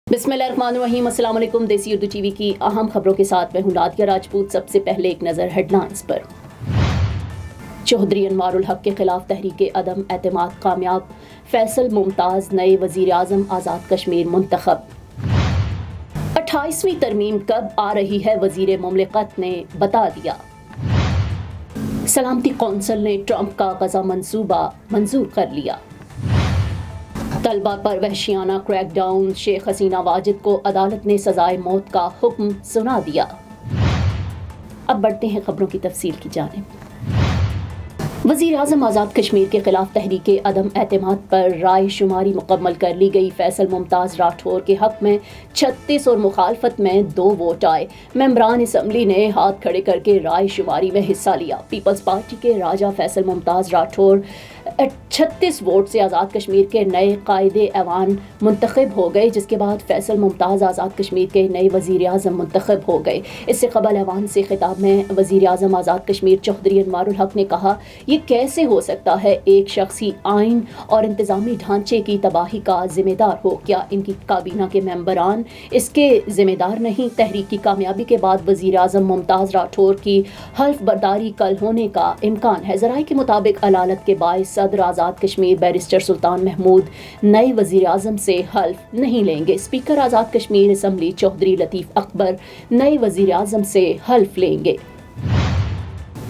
बिस्मिल्लाहिर्रहमानिर्रहीम, अस्सलाम वालेकुम। देसी उर्दू टीवी की अहम खबरों के साथ मैं हूं नादिया राजपूत। सबसे पहले एक नज़र हेडलाइंस पर। चौधरी अनवारुल हक के खिलाफ तहरीक अदम एतमाद कामयाब, फैसल मुमताज़ नए वज़ीर आज़म आज़ाद कश्मीर मुंतखब। 28वीं तरमीम कब आ रही है, वज़ीर मुमलिकत ने बता दिया। सलामती कौंसिल ने ट्रंप का गज़ा मंसूबा मंजूर कर लिया। तलबा पर वहशियाना क्रैकडाउन, शेख हसीना वाजिद को अदालत ने सजाए मौत का हुक्म सुना दिया। अब बढ़ते हैं खबरों की तफसील की जानिब। वज़ीर आज़म आज़ाद कश्मीर के खिलाफ तहरीक अदम एतमाद पर राय शुमारी मुकम्मल कर ली गई। फैसल मुमताज़ राठौर के हक में 36 और मुखालफत में 2 वोट आए। मेंबरान असम्बली ने हाथ खड़े करके राय शुमारी में हिस्सा लिया। पीपल्स पार्टी के राजा फैसल मुमताज़ राठौर 36 वोट से आज़ाद कश्मीर के नए कायदे ऐवान मुंतखब हो गए, जिसके बाद फैसल मुमताज़ आज़ाद कश्मीर के नए वज़ीर आज़म मुंतखब हो गए। इससे कबल ऐवान से खिताब में वज़ीर आज़म आज़ाद कश्मीर चौधरी अनवारुल हक ने कहा, ये कैसे हो सकता है एक शख्स ही आइन और इंतज़ामी ढांचे की तबाही का जिम्मेदार हो? क्या इनकी काबीना के मेंबरान इसके जिम्मेदार नहीं? तहरीक की कामयाबी के बाद वज़ीर आज़म मुमताज़ राठौर की हल्फ बर्दारी कल होने का इम्कान है। ज़राए के मुताबिक अदालत के बाइस सदर आज़ाद कश्मीर बैरिस्टर सुल्तान महमूद नए वज़ीर आज़म से हल्फ नहीं लेंगे। स्पीकर आज़ाद कश्मीर असम्बली चौधरी लतीफ़ अकबर नए वज़ीर आज़म से हल्फ लेंगे।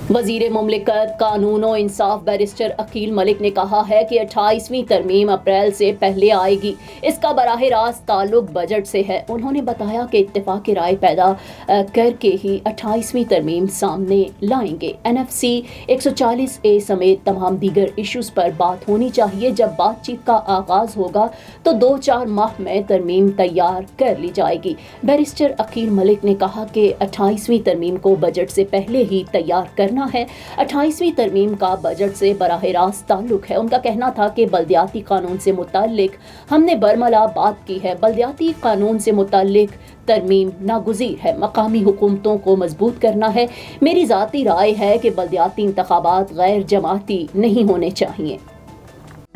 वज़ीर मुमलिकत कानून और इंसाफ बैरिस्टर अकील मलिक ने कहा है कि 28वीं तरमीम अप्रैल से पहले आएगी। इसका बराह रास्त ताल्लुक बजट से है। उन्होंने बताया कि इत्तेफाक राय पैदा करके ही 28वीं तरमीम सामने लाएंगे। NFC 140A समेत तमाम दीगर इश्यूज़ पर बात होनी चाहिए। जब बातचीत का आगाज़ होगा तो 2-4 माह में तरमीम तैयार कर ली जाएगी। बैरिस्टर अकील मलिक ने कहा कि 28वीं तरमीम को बजट से पहले ही तैयार करना है। 28वीं तरमीम का बजट से बराह रास्त ताल्लुक है। उनका कहना था कि बल्दियाती कानून से मुताल्लिक हमने बरमला बात की है। बल्दियाती कानून से मुताल्लिक तरमीम नागुज़ीर है। मकामी हुकूमतों को मजबूत करना है। मेरी ज़ाती राय है कि बल्दियाती इंतखाबात गैर जमाती नहीं होने चाहिए।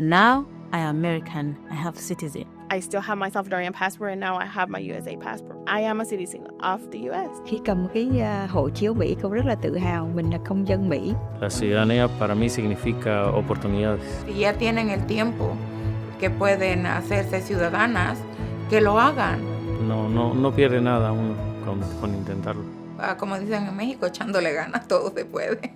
Now I am American. I have citizen. I still have my Salvadorian passport and now I have my USA passport. I am a citizen of the US. Khi cầm cái hộ chiếu Mỹ, con rất là tự hào mình là công dân Mỹ. La ciudadanía para mí significa oportunidades. Si ya tienen el tiempo que pueden hacerse ciudadanas, que lo hagan. No pierde nada uno con intentarlo. Como dicen en México, echándole ganas todo se puede.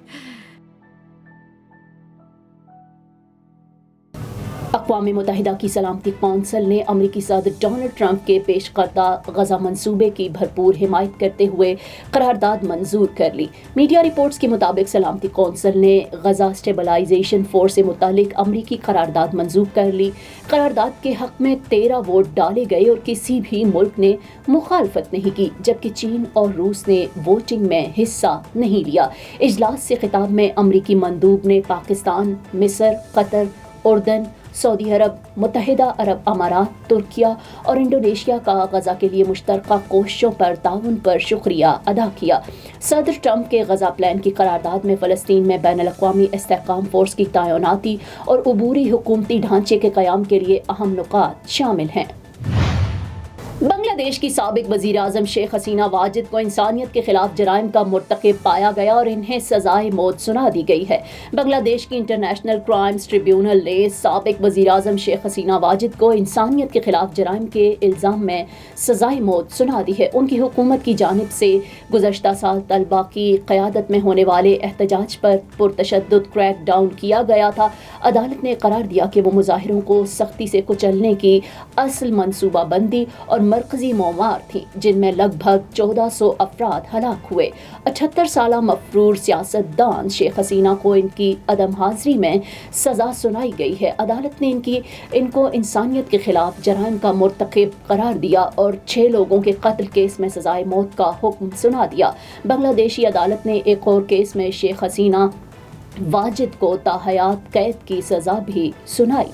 अक़वाम मुत्तहिदा की सलामती council ने अमरीकी सदर Donald Trump के पेश करदा गज़ा मंसूबे की भरपूर हिमायत करते हुए करारदाद मंजूर कर ली। मीडिया रिपोर्ट्स के मुताबिक सलामती कौंसिल ने गज़ा स्टेबलाइजेशन फोर्स से मुतालिक अमरीकी करारदाद मंजूर कर ली। करारदाद के हक़ में 13 वोट डाले गए और किसी भी मुल्क ने मुखालफत नहीं की, जबकि चीन और रूस ने वोटिंग में हिस्सा नहीं लिया। इजलास से खिताब में अमरीकी मंदूब ने पाकिस्तान, मिस्र, कतर, उर्दन, सऊदी अरब, मुत्तहिदा अरब अमारात, तुर्किया और इंडोनेशिया का गज़ा के लिए मुश्तरका कोशिशों पर ताउन पर शुक्रिया अदा किया। सदर ट्रंप के गज़ा प्लान की करारदाद में फ़लस्तीन में बैनुल-अक़वामी इस्तेहकाम फ़ोर्स की तैनाती और अबूरी हुकूमती ढांचे के क़याम के लिए अहम नुकात शामिल हैं। बांग्लादेश की साबिक वज़ीर आज़म शेख हसीना वाजिद को इंसानियत के खिलाफ जराइम का मुर्तकिब पाया गया और इन्हें सजाए मौत सुना दी गई है। बांग्लादेश की इंटरनेशनल क्राइम्स ट्रिब्यूनल ने साबिक वज़ीर आज़म शेख हसीना वाजिद को इंसानियत के खिलाफ जराइम के इल्ज़ाम में सजाए मौत सुना दी है। उनकी हुकूमत की जानिब से गुज़श्ता साल तलबा की क़यादत में होने वाले एहतजाज पर पुरतशद्दुद क्रैक डाउन किया गया था। अदालत ने करार दिया कि वो मुज़ाहिरों को सख्ती से कुचलने की असल मनसूबाबंदी और मरकज़ी मौमार थी, जिनमें लगभग 1400 अफराद हलाक हुए। 78 साला मफरूर सियासतदान शेख हसीना को इनकी अदम हाज़िरी में सज़ा सुनाई गई है। अदालत ने इनको इंसानियत के खिलाफ जराइम का मुर्तकिब करार दिया और 6 लोगों के कत्ल केस में सज़ाए मौत का हुक्म सुना दिया। बांग्लादेशी अदालत ने एक और केस में शेख हसीना वाजिद को ताहयात कैद की सज़ा भी सुनाई।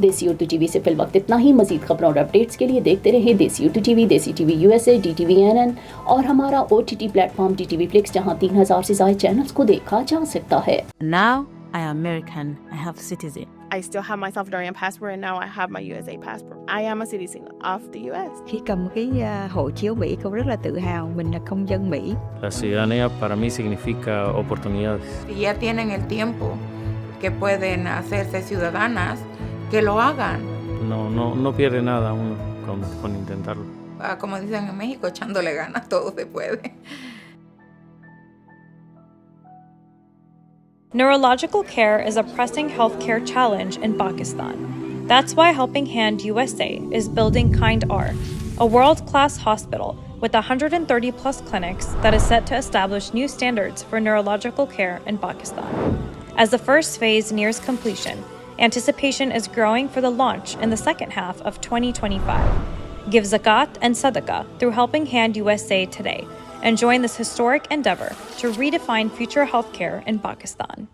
देसी उर्दू टीवी से फिल वक्त इतना ही। मज़ीद खबरों और अपडेट्स के लिए देखते रहें देसी उर्दू टीवी, देसी टीवी USA, DTV NN और हमारा OTT प्लेटफॉर्म DTV Flix, जहां 3000 से ज़ायद चैनल्स को देखा जा सकता है। Now I am American. I have citizen. I still have my Salvadorian passport and now I have my USA passport. I am a citizen of the US. Khi cầm cái hộ chiếu Mỹ, con rất là tự hào mình là công dân Mỹ. La ciudadanía para mí significa oportunidades. Si ya tienen el tiempo que pueden hacerse ciudadanas, que lo hagan. No pierde nada uno con intentarlo. Como dicen en México, echándole ganas, todo se puede. Neurological care is a pressing healthcare challenge in Pakistan. That's why Helping Hand USA is building Kind R, a world-class hospital with 130 plus clinics that is set to establish new standards for neurological care in Pakistan. As the first phase nears completion, anticipation is growing for the launch in the second half of 2025. Give zakat and sadaqah through Helping Hand USA today and join this historic endeavor to redefine future healthcare in Pakistan.